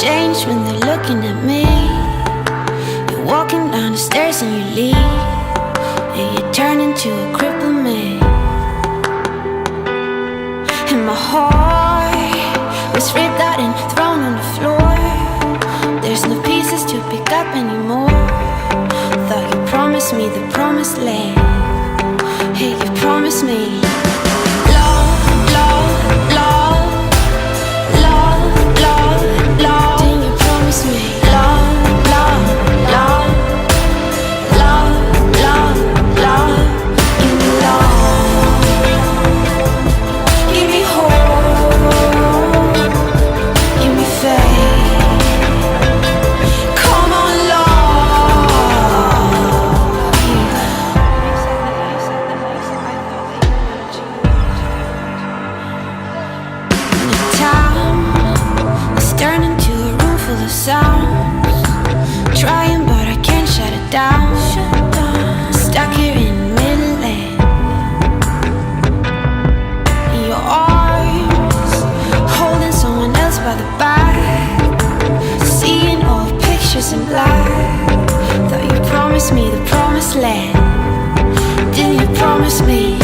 change when they're looking at me. You're walking down the stairs and you leave, and you turn into a crippled man. And my heart was ripped out and thrown on the floor. There's no pieces to pick up anymore. Thought you promised me the promised land. Hey, you promised me love, love, love, love, love, love. Didn't you promise me love, love, love, love, love, love? Give me love, give me hope, give me faith. Come on, love. The town is turning to a room full of sounds. Trying but I can't shut it down. Stuck here in the middle land. In your arms, holding someone else by the back, seeing old pictures in black. Thought you promised me the promised land. Didn't you promise me